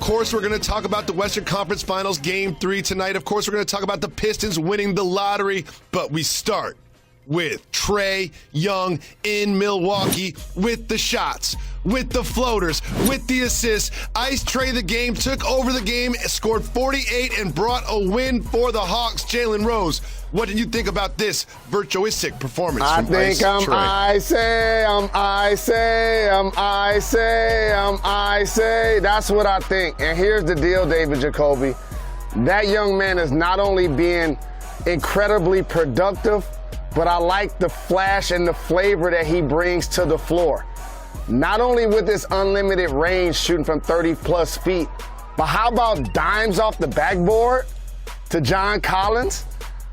course, we're going to talk about the Western Conference Finals Game 3 tonight. Of course, we're going to talk about the Pistons winning the lottery. But we start with Trae Young in Milwaukee with the shots, with the floaters, with the assists. Ice Trae the game, took over the game, scored 48, and brought a win for the Hawks. Jalen Rose, what did you think about this virtuosic performance from Ice Trae? That's what I think. And here's the deal, David Jacoby. That young man is not only being incredibly productive, but I like the flash and the flavor that he brings to the floor. Not only with his unlimited range shooting from 30-plus feet, but how about dimes off the backboard to John Collins?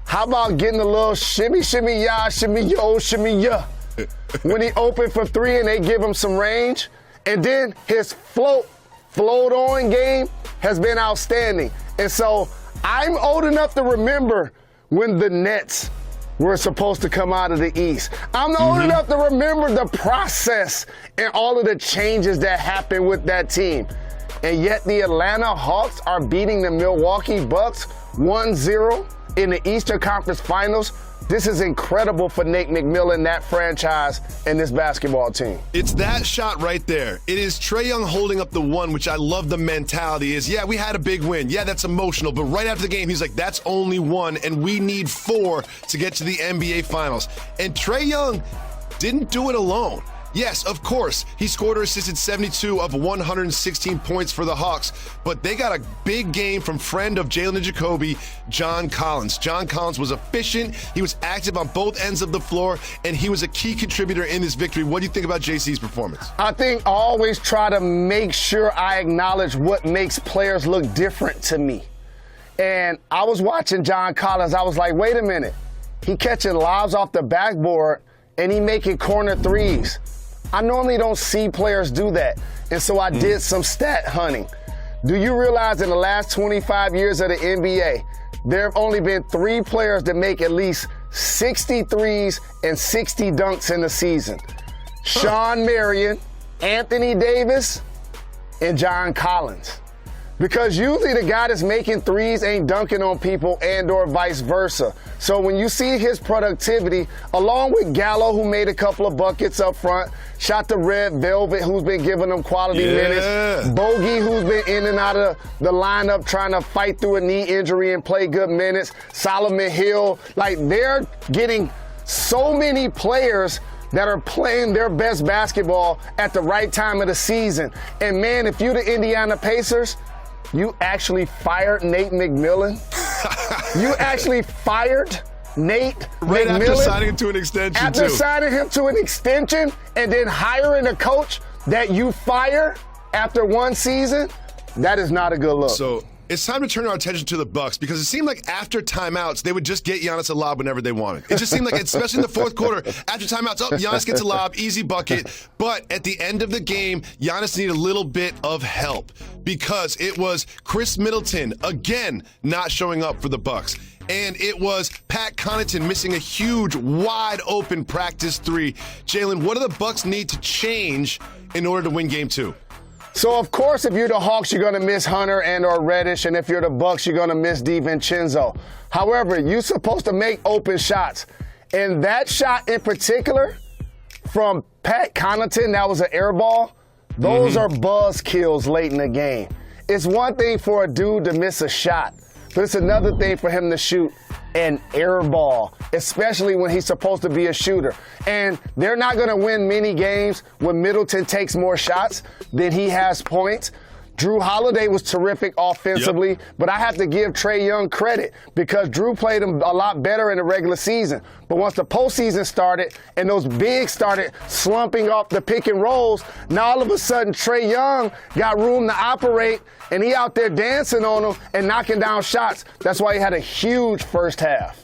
How about getting a little shimmy, shimmy, ya, shimmy, yo, shimmy, ya, when he opened for three and they give him some range? And then his float-on game has been outstanding. And so I'm old enough to remember when the Nets were supposed to come out of the East. I'm old enough to remember the process and all of the changes that happened with that team. And yet the Atlanta Hawks are beating the Milwaukee Bucks 1-0 in the Eastern Conference Finals. This is incredible for Nate McMillan, that franchise, and this basketball team. It's that shot right there. It is Trae Young holding up the one, which I love the mentality is, yeah, we had a big win. Yeah, that's emotional. But right after the game, he's like, that's only one, and we need 4 to get to the NBA Finals. And Trae Young didn't do it alone. Yes, of course, he scored or assisted 72 of 116 points for the Hawks, but they got a big game from friend of Jalen and Jacoby, John Collins. John Collins was efficient, he was active on both ends of the floor, and he was a key contributor in this victory. What do you think about JC's performance? I think I always try to make sure I acknowledge what makes players look different to me. And I was watching John Collins, I was like, wait a minute, he catching lobs off the backboard and he making corner threes. I normally don't see players do that, and so I did some stat hunting. Do you realize in the last 25 years of the NBA, there have only been 3 players that make at least 60 threes and 60 dunks in a season? Sean Marion, Anthony Davis, and John Collins. Because usually the guy that's making threes ain't dunking on people and or vice versa. So when you see his productivity, along with Gallo, who made a couple of buckets up front, shot the Red Velvet, who's been giving them quality minutes, Bogey, who's been in and out of the lineup trying to fight through a knee injury and play good minutes, Solomon Hill, like they're getting so many players that are playing their best basketball at the right time of the season. And man, if you're the Indiana Pacers, you actually fired Nate McMillan. You actually fired Nate right McMillan. After signing him to an extension, After signing him to an extension and then hiring a coach that you fire after one season, that is not a good look. So it's time to turn our attention to the Bucks because it seemed like after timeouts, they would just get Giannis a lob whenever they wanted. It just seemed like, especially in the fourth quarter, after timeouts, Giannis gets a lob, easy bucket. But at the end of the game, Giannis needed a little bit of help because it was Chris Middleton, again, not showing up for the Bucks. And it was Pat Connaughton missing a huge, wide-open practice 3. Jalen, what do the Bucks need to change in order to win Game 2? So, of course, if you're the Hawks, you're going to miss Hunter and or Reddish, and if you're the Bucks, you're going to miss DiVincenzo. However, you're supposed to make open shots. And that shot in particular from Pat Connaughton, that was an air ball, those are buzz kills late in the game. It's one thing for a dude to miss a shot, but it's another thing for him to shoot an air ball, especially when he's supposed to be a shooter. And they're not going to win many games when Middleton takes more shots than he has points. Drew Holiday was terrific offensively, but I have to give Trae Young credit because Drew played him a lot better in the regular season. But once the postseason started and those bigs started slumping off the pick and rolls, now all of a sudden Trae Young got room to operate and he out there dancing on them and knocking down shots. That's why he had a huge first half.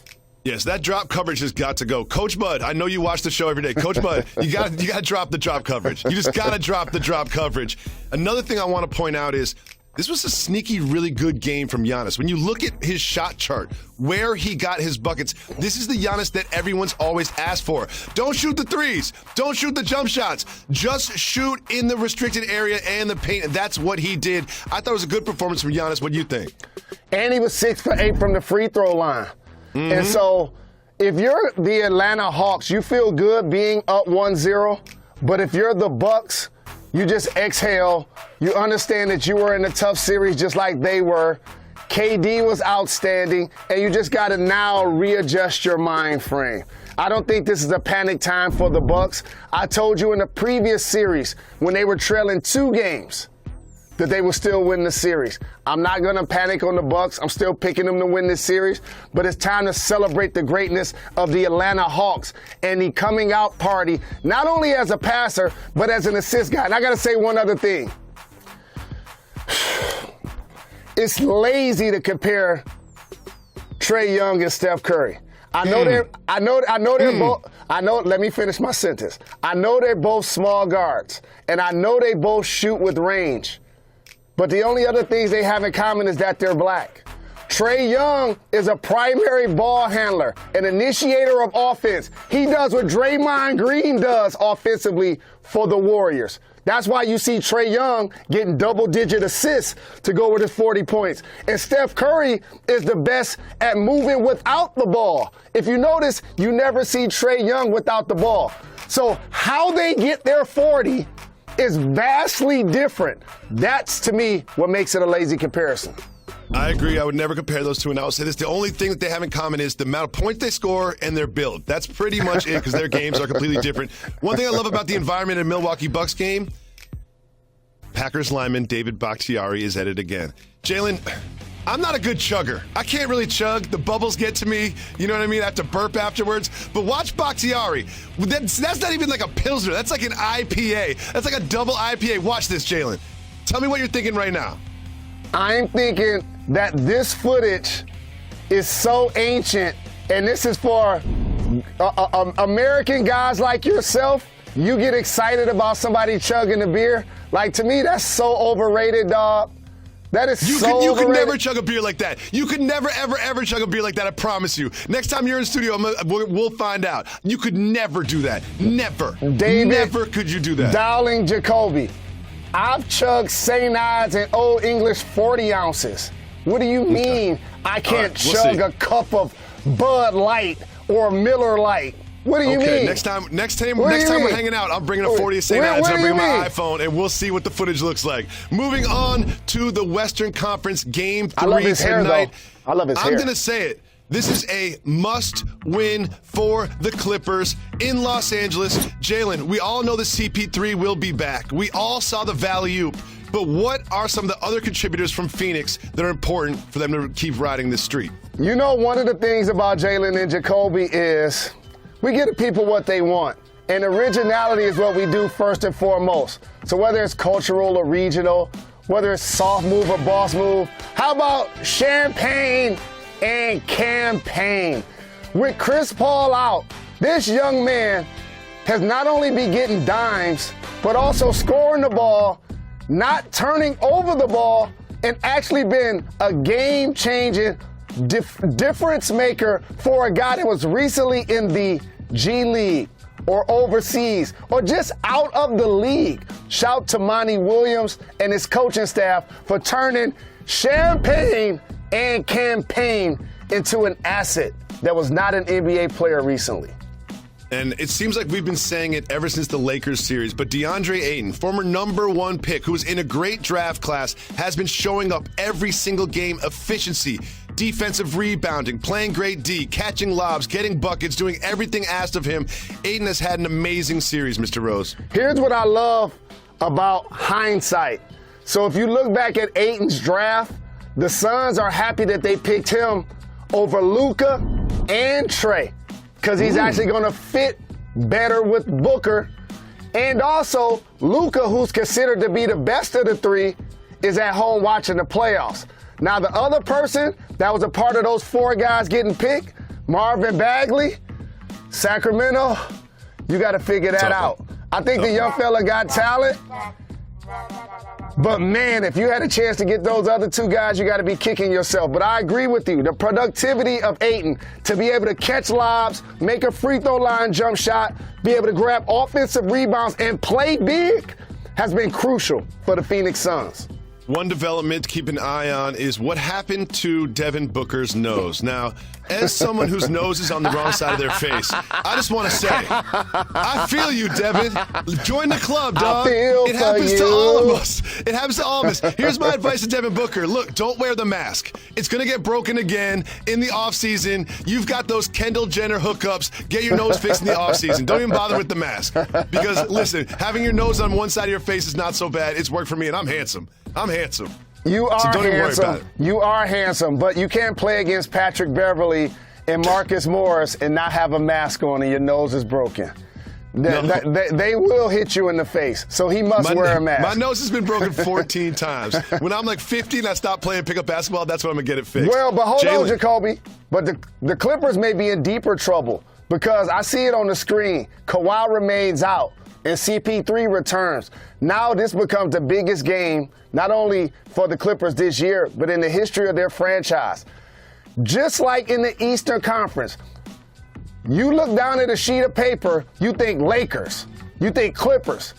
Yes, that drop coverage has got to go. Coach Bud, I know you watch the show every day. Coach Bud, you got to drop the drop coverage. You just got to drop the drop coverage. Another thing I want to point out is This was a sneaky, really good game from Giannis. When you look at his shot chart, where he got his buckets, this is the Giannis that everyone's always asked for. Don't shoot the threes. Don't shoot the jump shots. Just shoot in the restricted area and the paint. And that's what he did. I thought it was a good performance from Giannis. What do you think? And he was 6 for 8 from the free throw line. Mm-hmm. And so if you're the Atlanta Hawks, you feel good being up 1-0. But if you're the Bucks, you just exhale. You understand that you were in a tough series just like they were. KD was outstanding, and you just got to now readjust your mind frame. I don't think this is a panic time for the Bucks. I told you in the previous series when they were trailing 2 games that they will still win the series. I'm not going to panic on the Bucks. I'm still picking them to win this series, but it's time to celebrate the greatness of the Atlanta Hawks and the coming out party, not only as a passer, but as an assist guy. And I got to say one other thing. It's lazy to compare Trae Young and Steph Curry. Let me finish my sentence. I know they're both small guards, and I know they both shoot with range. But the only other things they have in common is that they're black. Trae Young is a primary ball handler, an initiator of offense. He does what Draymond Green does offensively for the Warriors. That's why you see Trae Young getting double-digit assists to go with his 40 points. And Steph Curry is the best at moving without the ball. If you notice, you never see Trae Young without the ball. So how they get their 40 is vastly different. That's, to me, what makes it a lazy comparison. I agree. I would never compare those two, and I would say this. The only thing that they have in common is the amount of points they score and their build. That's pretty much it, because their games are completely different. One thing I love about the environment in Milwaukee Bucks game, Packers lineman David Bakhtiari is at it again. Jalen, I'm not a good chugger. I can't really chug. The bubbles get to me. You know what I mean? I have to burp afterwards. But watch Bakhtiari. That's not even like a Pilsner. That's like an IPA. That's like a double IPA. Watch this, Jalen. Tell me what you're thinking right now. I'm thinking that this footage is so ancient, and this is for American guys like yourself. You get excited about somebody chugging a beer. Like, to me, that's so overrated, dog. That is so overrated. You could never chug a beer like that. You could never, ever, ever chug a beer like that, I promise you. Next time you're in the studio, we'll find out. You could never do that. Never. Never could you do that. Jalen Jacoby. I've chugged St. Ides and Old English 40 ounces. What do you mean I can't chug a cup of Bud Light or Miller Light? What do you mean? Next time we're hanging out, I'm bringing a 40 of St. Ides, and I'm bringing my iPhone, and we'll see what the footage looks like. Moving on to the Western Conference Game 3 I love his tonight. Hair, though. I love his hair. I'm going to say it. This is a must-win for the Clippers in Los Angeles. Jalen, we all know the CP3 will be back. We all saw the Valley-oop. But what are some of the other contributors from Phoenix that are important for them to keep riding this streak? You know, one of the things about Jalen and Jacoby is we give the people what they want. And originality is what we do first and foremost. So whether it's cultural or regional, whether it's soft move or boss move, how about champagne and campaign? With Chris Paul out, this young man has not only been getting dimes, but also scoring the ball, not turning over the ball, and actually been a game-changing difference maker for a guy that was recently in the G League or overseas or just out of the league. Shout to Monty Williams and his coaching staff for turning champagne and campaign into an asset that was not an NBA player recently. And it seems like we've been saying it ever since the Lakers series, but DeAndre Ayton, former #1 pick, who was in a great draft class, has been showing up every single game. Efficiency, defensive rebounding, playing great D, catching lobs, getting buckets, doing everything asked of him. Ayton has had an amazing series, Mr. Rose. Here's what I love about hindsight. So if you look back at Ayton's draft, the Suns are happy that they picked him over Luka and Trae, because he's actually going to fit better with Booker. And also, Luka, who's considered to be the best of the three, is at home watching the playoffs. Now, the other person that was a part of those 4 guys getting picked, Marvin Bagley, Sacramento, you got to figure that out. I think the young fella got talent, But, man, if you had a chance to get those other two guys, you got to be kicking yourself. But I agree with you. The productivity of Ayton to be able to catch lobs, make a free throw line jump shot, be able to grab offensive rebounds, and play big has been crucial for the Phoenix Suns. One development to keep an eye on is what happened to Devin Booker's nose. Now, as someone whose nose is on the wrong side of their face, I just want to say, I feel you, Devin. Join the club, dog. It happens to all of us. It happens to all of us. Here's my advice to Devin Booker. Look, don't wear the mask. It's going to get broken again in the offseason. You've got those Kendall Jenner hookups. Get your nose fixed in the offseason. Don't even bother with the mask. Because, listen, having your nose on one side of your face is not so bad. It's worked for me, and I'm handsome. You are so handsome. You are handsome, but you can't play against Patrick Beverley and Marcus Morris and not have a mask on and your nose is broken. They will hit you in the face, so he must wear a mask. My nose has been broken 14 times. When I'm like 50 and I stop playing pickup basketball, that's when I'm going to get it fixed. Well, but hold on, Jacoby. But the Clippers may be in deeper trouble because I see it on the screen. Kawhi remains out. And CP3 returns. Now this becomes the biggest game, not only for the Clippers this year, but in the history of their franchise. Just like in the Eastern Conference, you look down at a sheet of paper, you think Lakers, you think Clippers.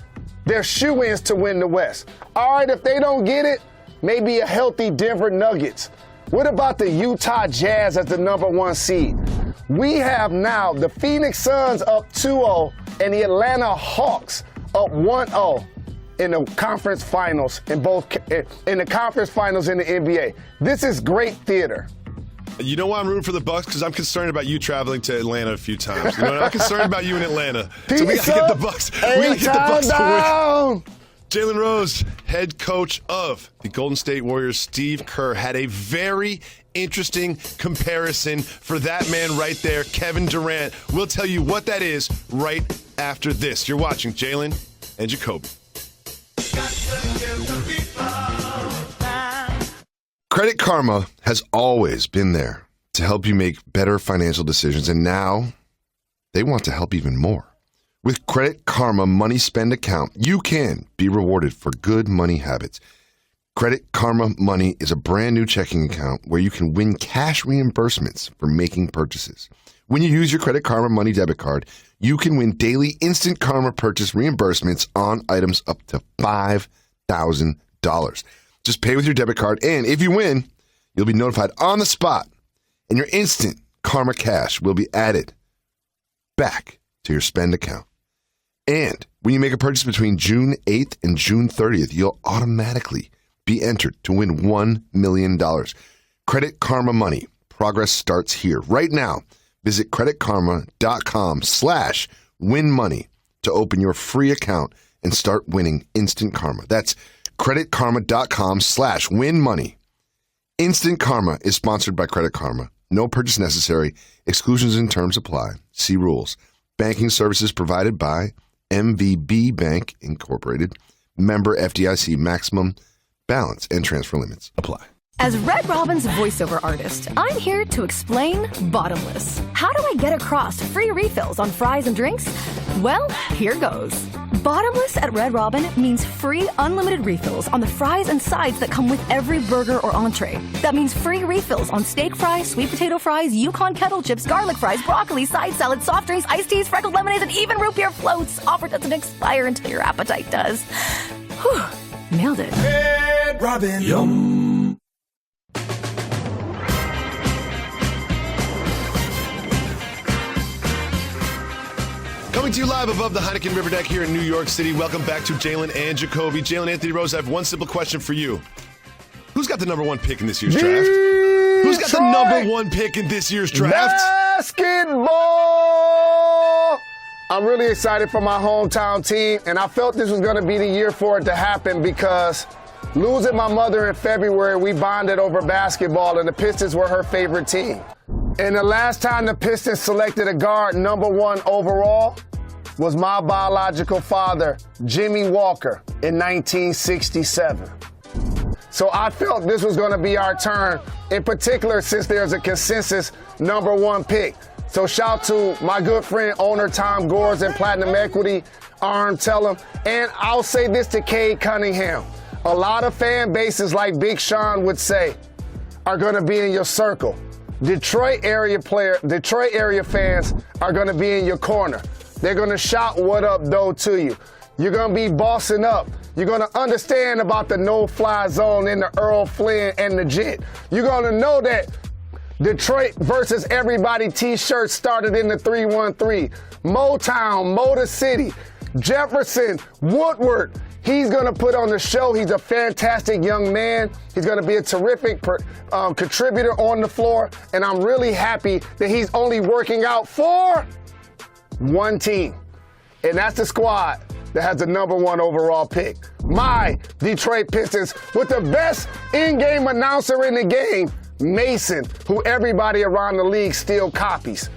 They're shoo-ins to win the West. All right, if they don't get it, maybe a healthy Denver Nuggets. What about the Utah Jazz as the number 1 seed? We have now the Phoenix Suns up 2-0 and the Atlanta Hawks up 1-0 in the conference finals in the conference finals in the NBA. This is great theater. You know why I'm rooting for the Bucks? Because I'm concerned about you traveling to Atlanta a few times. You know, I'm concerned about you in Atlanta. So we got to get the Bucks. We got to get the Bucks to win. Jalen Rose, head coach of the Golden State Warriors, Steve Kerr, had a very interesting comparison for that man right there, Kevin Durant. We'll tell you what that is right after this. You're watching Jalen and Jacoby. Credit Karma has always been there to help you make better financial decisions, and now they want to help even more. With Credit Karma Money Spend account, you can be rewarded for good money habits. Credit Karma Money is a brand new checking account where you can win cash reimbursements for making purchases. When you use your Credit Karma Money debit card, you can win daily instant Karma purchase reimbursements on items up to $5,000. Just pay with your debit card, and if you win, you'll be notified on the spot, and your instant Karma cash will be added back to your spend account. And when you make a purchase between June 8th and June 30th, you'll automatically be entered to win $1 million. Credit Karma Money. Progress starts here. Right now, visit creditkarma.com/winmoney to open your free account and start winning instant karma. That's creditkarma.com/winmoney. Instant Karma is sponsored by Credit Karma. No purchase necessary. Exclusions and terms apply. See rules. Banking services provided by MVB Bank Incorporated. Member FDIC. Maximum balance and transfer limits apply. As Red Robin's voiceover artist, I'm here to explain Bottomless. How do I get across free refills on fries and drinks? Well, here goes. Bottomless at Red Robin means free unlimited refills on the fries and sides that come with every burger or entree. That means free refills on steak fries, sweet potato fries, Yukon kettle chips, garlic fries, broccoli, side salads, soft drinks, iced teas, freckled lemonades, and even root beer floats. Offer doesn't expire until your appetite does. Whew, nailed it. Red Robin. Yum. Coming to you live above the Heineken River Deck here in New York City. Welcome back to Jalen and Jacoby. Jalen Anthony Rose, I have one simple question for you. Who's got the number 1 pick in this year's draft? Who's got the number 1 pick in this year's draft? Basketball! I'm really excited for my hometown team, and I felt this was going to be the year for it to happen because losing my mother in February, we bonded over basketball, and the Pistons were her favorite team. And the last time the Pistons selected a guard number 1 overall was my biological father, Jimmy Walker, in 1967. So I felt this was going to be our turn, in particular since there's a consensus number 1 pick. So shout to my good friend, owner Tom Gores and Platinum Equity, Arm Tellem. And I'll say this to Cade Cunningham. a lot of fan bases, like Big Sean would say, are going to be in your circle. Detroit area fans are going to be in your corner. They're going to shout "What up, though" to you. You're going to be bossing up. You're going to understand about the no-fly zone and the Earl Flynn and the Jet. You're going to know that Detroit versus everybody t-shirts started in the 313. Motown, Motor City, Jefferson, Woodward. He's going to put on the show. He's a fantastic young man. He's going to be a terrific contributor on the floor. And I'm really happy that he's only working out for one team. And that's the squad that has the #1 overall pick. My Detroit Pistons with the best in-game announcer in the game, Mason, who everybody around the league still copies.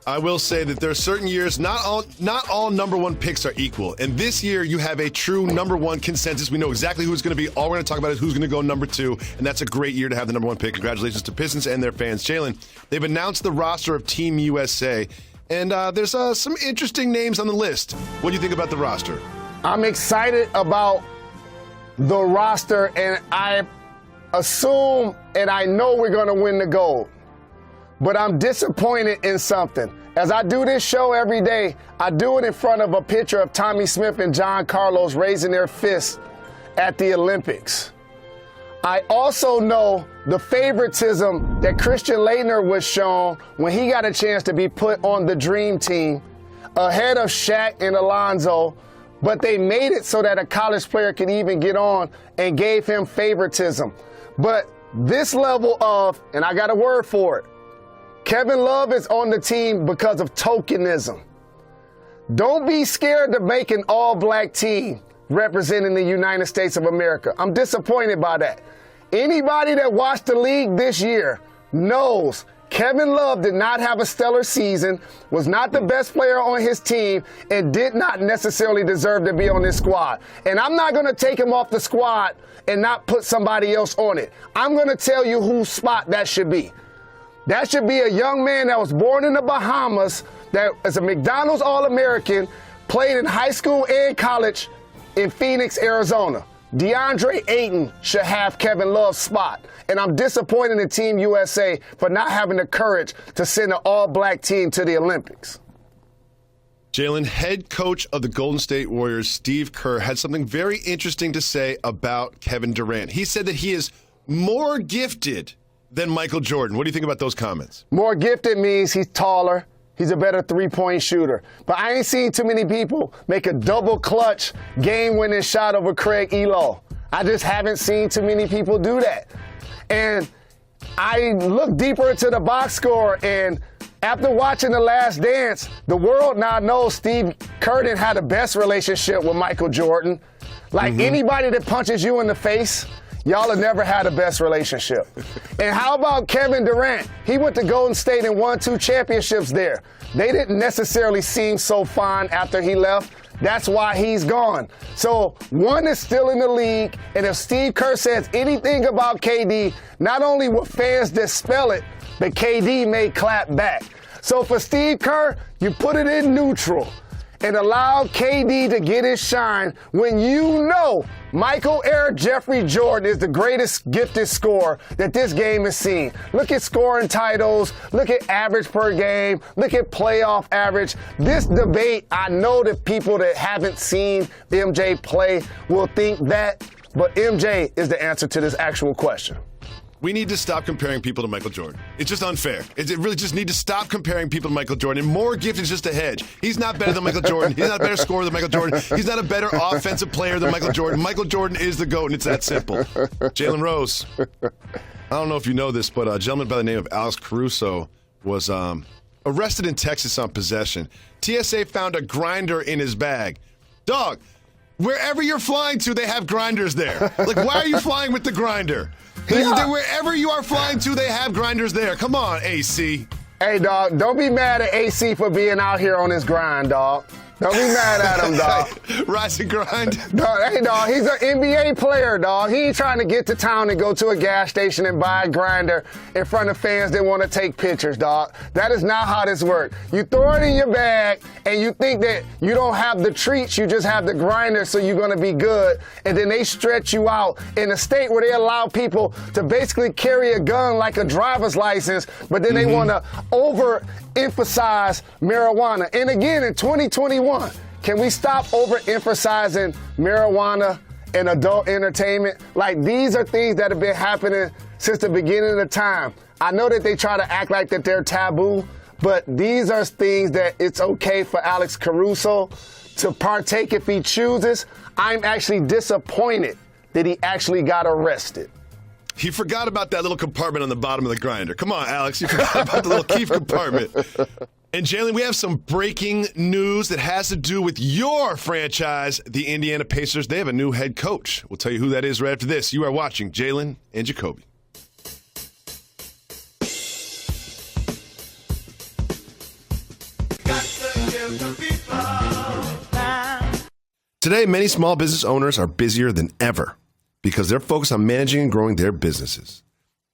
I will say that there are certain years, not all #1 picks are equal. And this year, you have a true #1 consensus. We know exactly who's going to be. All we're going to talk about is who's going to go #2. And that's a great year to have the #1 pick. Congratulations to Pistons and their fans. Jalen, they've announced the roster of Team USA. And there's some interesting names on the list. What do you think about the roster? I'm excited about the roster, and I assume and I know we're going to win the gold. But I'm disappointed in something. As I do this show every day, I do it in front of a picture of Tommy Smith and John Carlos raising their fists at the Olympics. I also know the favoritism that Christian Laettner was shown when he got a chance to be put on the Dream Team ahead of Shaq and Alonzo, but they made it so that a college player could even get on and gave him favoritism. But this level of, and I got a word for it, Kevin Love is on the team because of tokenism. Don't be scared to make an all-black team representing the United States of America. I'm disappointed by that. Anybody that watched the league this year knows Kevin Love did not have a stellar season, was not the best player on his team, and did not necessarily deserve to be on this squad. And I'm not going to take him off the squad and not put somebody else on it. I'm going to tell you whose spot that should be. That should be a young man that was born in the Bahamas, that is a McDonald's All-American, played in high school and college in Phoenix, Arizona. DeAndre Ayton should have Kevin Love's spot. And I'm disappointed in Team USA for not having the courage to send an all-black team to the Olympics. Jalen, head coach of the Golden State Warriors, Steve Kerr, had something very interesting to say about Kevin Durant. He said that he is more gifted than Michael Jordan. What do you think about those comments? More gifted means he's taller. He's a better three-point shooter. But I ain't seen too many people make a double-clutch, game-winning shot over Craig Elo. I just haven't seen too many people do that. And I look deeper into the box score, and after watching The Last Dance, the world now knows Steve Kerr didn't have the best relationship with Michael Jordan. Like anybody that punches you in the face, y'all have never had the best relationship. And how about Kevin Durant? He went to Golden State and won 2 championships there. They didn't necessarily seem so fine after he left. That's why he's gone. So one is still in the league, and if Steve Kerr says anything about KD, not only will fans dispel it, but KD may clap back. So for Steve Kerr, you put it in neutral and allow KD to get his shine when you know Michael Eric Jeffrey Jordan is the greatest gifted scorer that this game has seen. Look at scoring titles, look at average per game, look at playoff average. This debate, I know that people that haven't seen MJ play will think that, but MJ is the answer to this actual question. We need to stop comparing people to Michael Jordan. It's just unfair. It really just need to stop comparing people to Michael Jordan. And more gift is just a hedge. He's not better than Michael Jordan. He's not a better scorer than Michael Jordan. He's not a better offensive player than Michael Jordan. Michael Jordan is the GOAT, and it's that simple. Jalen Rose. I don't know if you know this, but a gentleman by the name of Alex Caruso was arrested in Texas on possession. TSA found a grinder in his bag. Dog, wherever you're flying to, they have grinders there. Like, why are you flying with the grinder? Wherever you are flying to, they have grinders there. Come on, AC. Hey, dog, don't be mad at AC for being out here on his grind, dog. Don't be mad at him, dog. Rise and grind. Dog, hey, dog, he's an NBA player, dog. He ain't trying to get to town and go to a gas station and buy a grinder in front of fans that want to take pictures, dog. That is not how this works. You throw it in your bag and you think that you don't have the treats, you just have the grinder, so you're going to be good. And then they stretch you out in a state where they allow people to basically carry a gun like a driver's license, but then they want to overemphasize marijuana. And again, in 2021, can we stop overemphasizing marijuana and adult entertainment? Like, these are things that have been happening since the beginning of the time. I know that they try to act like that they're taboo, but these are things that it's okay for Alex Caruso to partake if he chooses. I'm actually disappointed that he actually got arrested. He forgot about that little compartment on the bottom of the grinder. Come on, Alex. You forgot about the little Keith compartment. And, Jalen, we have some breaking news that has to do with your franchise, the Indiana Pacers. They have a new head coach. We'll tell you who that is right after this. You are watching Jalen and Jacoby. Today, many small business owners are busier than ever because they're focused on managing and growing their businesses.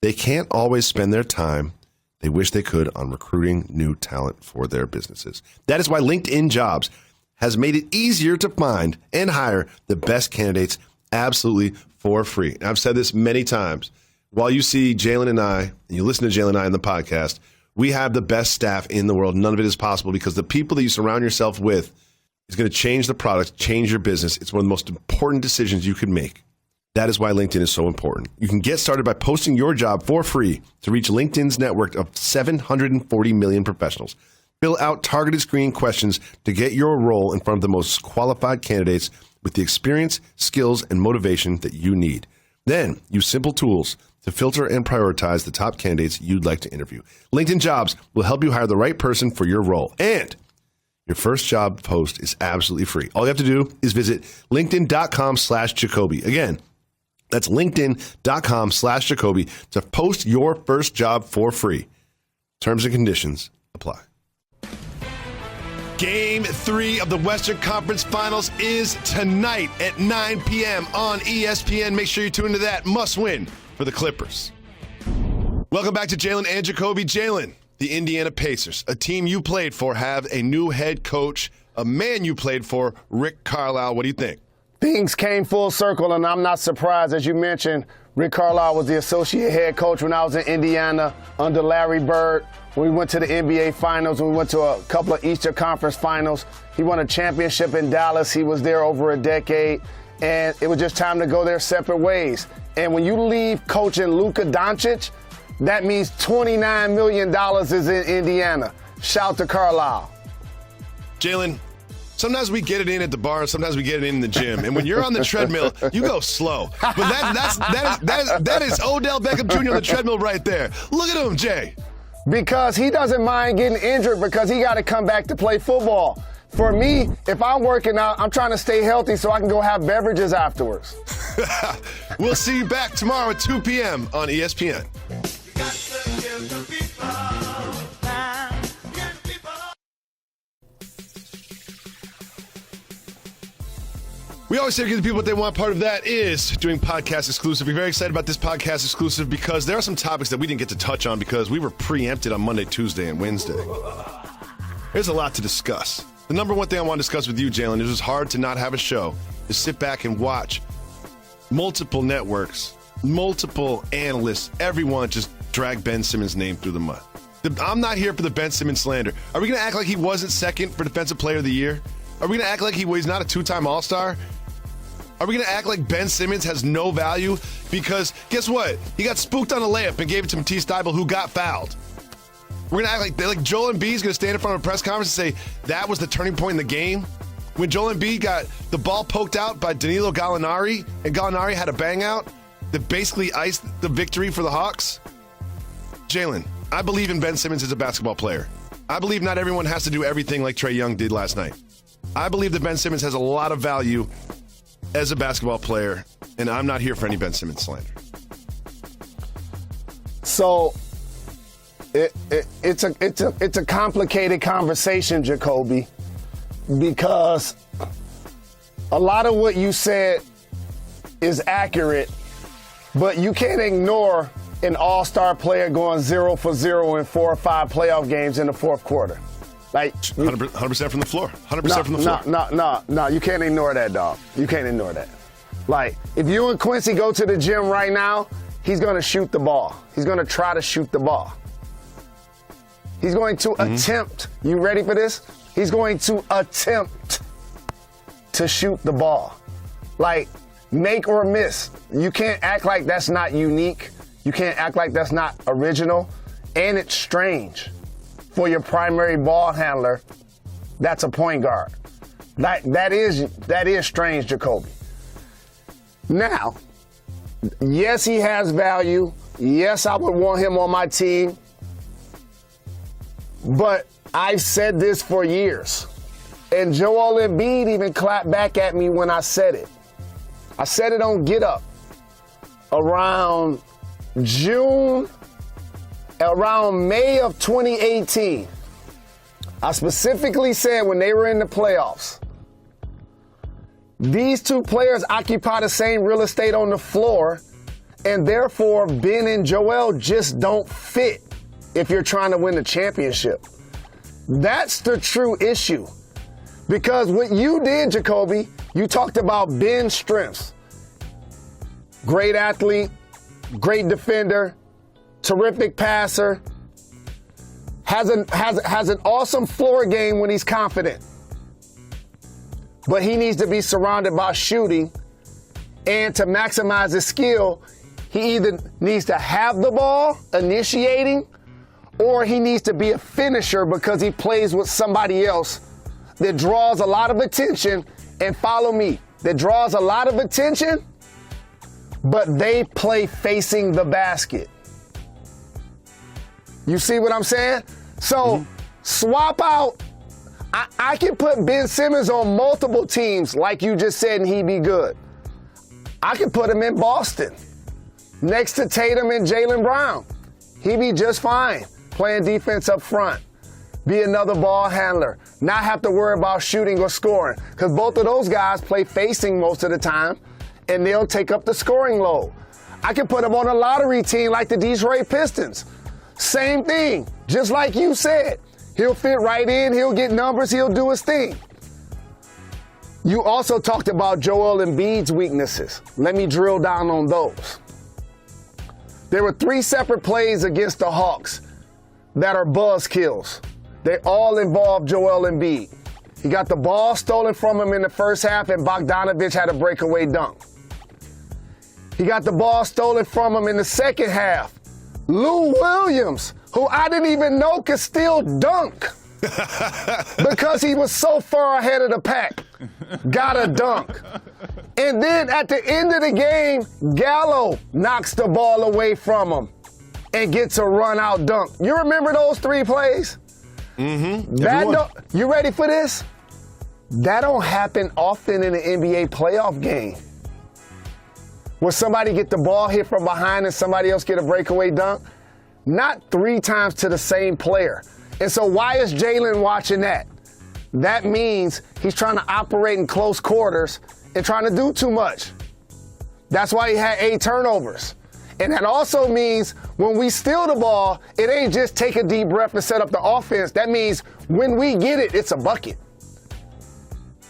They can't always spend their time they wish they could on recruiting new talent for their businesses. That is why LinkedIn Jobs has made it easier to find and hire the best candidates absolutely for free. And I've said this many times. While you see Jalen and I, and you listen to Jalen and I in the podcast, we have the best staff in the world. None of it is possible because the people that you surround yourself with is going to change the product, change your business. It's one of the most important decisions you can make. That is why LinkedIn is so important. You can get started by posting your job for free to reach LinkedIn's network of 740 million professionals. Fill out targeted screening questions to get your role in front of the most qualified candidates with the experience, skills, and motivation that you need. Then use simple tools to filter and prioritize the top candidates you'd like to interview. LinkedIn Jobs will help you hire the right person for your role. And your first job post is absolutely free. All you have to do is visit linkedin.com/Jacoby. Again, that's linkedin.com/Jacoby to post your first job for free. Terms and conditions apply. Game 3 of the Western Conference Finals is tonight at 9 p.m. on ESPN. Make sure you tune into that. Must win for the Clippers. Welcome back to Jalen and Jacoby. Jalen, the Indiana Pacers, a team you played for, have a new head coach, a man you played for, Rick Carlisle. What do you think? Things came full circle, and I'm not surprised. As you mentioned, Rick Carlisle was the associate head coach when I was in Indiana under Larry Bird. When we went to the NBA Finals, we went to a couple of Eastern Conference Finals. He won a championship in Dallas. He was there over a decade, and it was just time to go their separate ways. And when you leave coaching Luka Doncic, that means $29 million is in Indiana. Shout to Carlisle. Jalen, sometimes we get it in at the bar, sometimes we get it in the gym. And when you're on the treadmill, you go slow. But that is Odell Beckham Jr. on the treadmill right there. Look at him, Jay. Because he doesn't mind getting injured because he got to come back to play football. For me, if I'm working out, I'm trying to stay healthy so I can go have beverages afterwards. We'll see you back tomorrow at 2 p.m. on ESPN. We always say to give the people what they want. Part of that is doing podcast exclusive. We're very excited about this podcast exclusive because there are some topics that we didn't get to touch on because we were preempted on Monday, Tuesday, and Wednesday. There's a lot to discuss. The number one thing I want to discuss with you, Jalen, is it's hard to not have a show, to sit back and watch multiple networks, multiple analysts, everyone just drag Ben Simmons' name through the mud. I'm not here for the Ben Simmons slander. Are we going to act like he wasn't second for Defensive Player of the Year? Are we going to act like he's not a two-time All-Star? Are we going to act like Ben Simmons has no value? Because guess what? He got spooked on a layup and gave it to Matisse Thybulle, who got fouled. We're going to act like Joel Embiid is going to stand in front of a press conference and say that was the turning point in the game? When Joel Embiid got the ball poked out by Danilo Gallinari, and Gallinari had a bang out that basically iced the victory for the Hawks? Jalen, I believe in Ben Simmons as a basketball player. I believe not everyone has to do everything like Trae Young did last night. I believe that Ben Simmons has a lot of value as a basketball player, and I'm not here for any Ben Simmons slander. So it's a complicated conversation, Jacoby, because a lot of what you said is accurate, but you can't ignore an all-star player going 0 for 0 in 4 or 5 playoff games in the fourth quarter. Like 100% from the floor. 100% from the floor. No, you can't ignore that, dog. You can't ignore that. Like, if you and Quincy go to the gym right now, he's going to shoot the ball. He's going to try to shoot the ball. He's going to attempt. You ready for this? He's going to attempt to shoot the ball. Like, make or miss. You can't act like that's not unique. You can't act like that's not original. And it's strange for your primary ball handler that's a point guard. That is strange, Jacoby. Now, yes, he has value. Yes, I would want him on my team. But I've said this for years. And Joel Embiid even clapped back at me when I said it. I said it on Get Up around May of 2018. I specifically said when they were in the playoffs, these two players occupy the same real estate on the floor, and therefore Ben and Joel just don't fit if you're trying to win the championship. That's the true issue. Because what you did, Jacoby, you talked about Ben's strengths. Great athlete, great defender, terrific passer, has an awesome floor game when he's confident. But he needs to be surrounded by shooting, and to maximize his skill, he either needs to have the ball initiating, or he needs to be a finisher because he plays with somebody else that draws a lot of attention. And follow me, that draws a lot of attention, but they play facing the basket. You see what I'm saying? So swap out. I can put Ben Simmons on multiple teams, like you just said, and he'd be good. I can put him in Boston next to Tatum and Jalen Brown. He'd be just fine playing defense up front. Be another ball handler. Not have to worry about shooting or scoring, because both of those guys play facing most of the time, and they'll take up the scoring load. I can put him on a lottery team like the Detroit Pistons. Same thing, just like you said. He'll fit right in, he'll get numbers, he'll do his thing. You also talked about Joel Embiid's weaknesses. Let me drill down on those. There were 3 separate plays against the Hawks that are buzz kills. They all involve Joel Embiid. He got the ball stolen from him in the first half, and Bogdanovich had a breakaway dunk. He got the ball stolen from him in the second half. Lou Williams, who I didn't even know could still dunk because he was so far ahead of the pack, got a dunk. And then at the end of the game, Gallo knocks the ball away from him and gets a run-out dunk. You remember those 3 plays? You ready for this? That don't happen often in an NBA playoff game, where somebody get the ball hit from behind and somebody else get a breakaway dunk. Not 3 times to the same player. And so why is Jalen watching that? That means he's trying to operate in close quarters and trying to do too much. That's why he had 8 turnovers. And that also means when we steal the ball, it ain't just take a deep breath and set up the offense. That means when we get it, it's a bucket.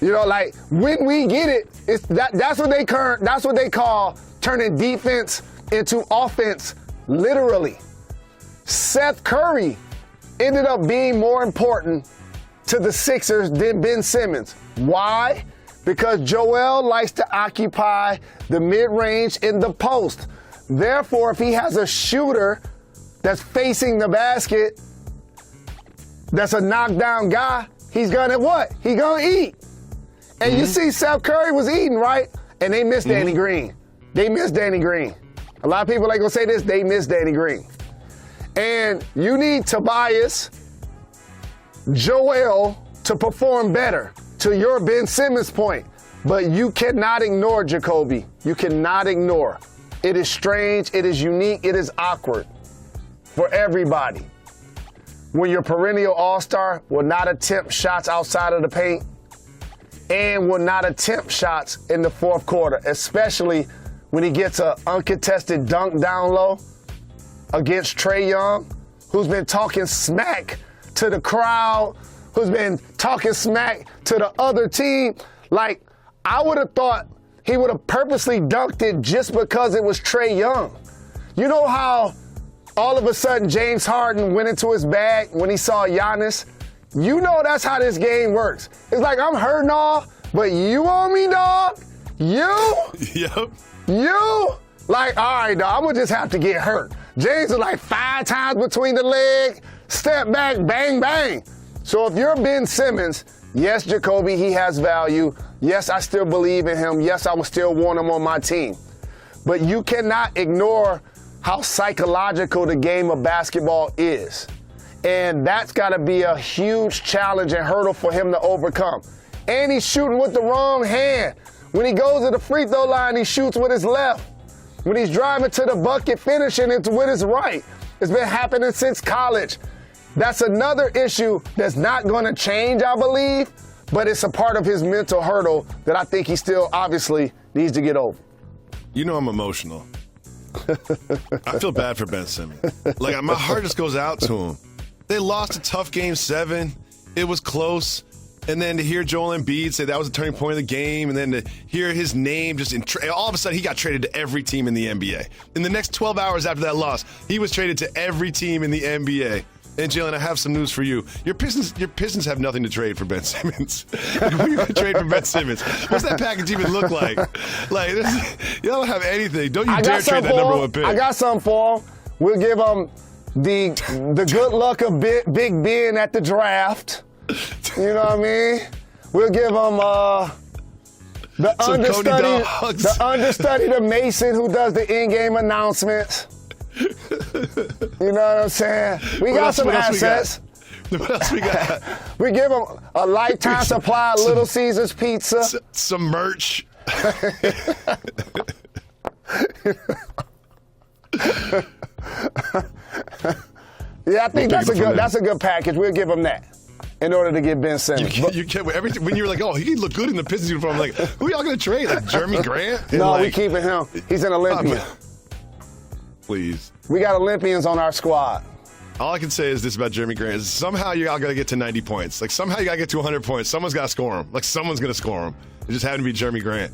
You know, like when we get it, that's what they call turning defense into offense, literally. Seth Curry ended up being more important to the Sixers than Ben Simmons. Why? Because Joel likes to occupy the mid-range in the post. Therefore, if he has a shooter that's facing the basket, that's a knockdown guy, he's gonna what? He gonna eat. And you see Seth Curry was eating, right? And they missed Danny Green. They missed Danny Green. A lot of people are gonna say this, they missed Danny Green. And you need Tobias, Joel to perform better, to your Ben Simmons point. But you cannot ignore Jacoby. You cannot ignore. It is strange, it is unique, it is awkward for everybody. When your perennial all-star will not attempt shots outside of the paint, and will not attempt shots in the fourth quarter, especially when he gets an uncontested dunk down low against Trae Young, who's been talking smack to the crowd, who's been talking smack to the other team. Like, I would have thought he would have purposely dunked it just because it was Trae Young. You know how all of a sudden James Harden went into his bag when he saw Giannis? You know that's how this game works. It's like, I'm hurting all, but you on me, dog? You? Yep. You? Like, all right, dog, I'm going to just have to get hurt. James is like 5 times between the leg, step back, bang, bang. So if you're Ben Simmons, yes, Jacoby, he has value. Yes, I still believe in him. Yes, I would still want him on my team. But you cannot ignore how psychological the game of basketball is. And that's got to be a huge challenge and hurdle for him to overcome. And he's shooting with the wrong hand. When he goes to the free throw line, he shoots with his left. When he's driving to the bucket, finishing it with his right. It's been happening since college. That's another issue that's not going to change, I believe, but it's a part of his mental hurdle that I think he still obviously needs to get over. You know I'm emotional. I feel bad for Ben Simmons. Like, my heart just goes out to him. They lost a tough game 7. It was close. And then to hear Joel Embiid say that was a turning point of the game, and then to hear his name just all of a sudden he got traded to every team in the NBA. In the next 12 hours after that loss, he was traded to every team in the NBA. And Jalen, I have some news for you. Your Pistons have nothing to trade for Ben Simmons. Like, who are you going to trade for Ben Simmons? What's that package even look like? Like, you don't have anything. Don't you dare trade that number 1 pick. I got something for him. We'll give him the good luck of Big Ben at the draft. You know what I mean? We'll give him the understudy to Mason, who does the in-game announcements. You know what I'm saying? We got some assets. What else we got? We give them a lifetime supply of Little Caesars pizza. Some merch. Yeah, I think that's a good package. We'll give them that in order to get Ben Simmons. You can't, when you were like, oh, he look good in the Pistons uniform, I'm like, who are y'all going to trade? Like Jeremy Grant? No, we keeping him. He's an Olympian. Please. We got Olympians on our squad. All I can say is this about Jeremy Grant is somehow you all got to get to 90 points. Like, somehow you got to get to 100 points. Someone's got to score him. Like, someone's going to score him. It just happened to be Jeremy Grant.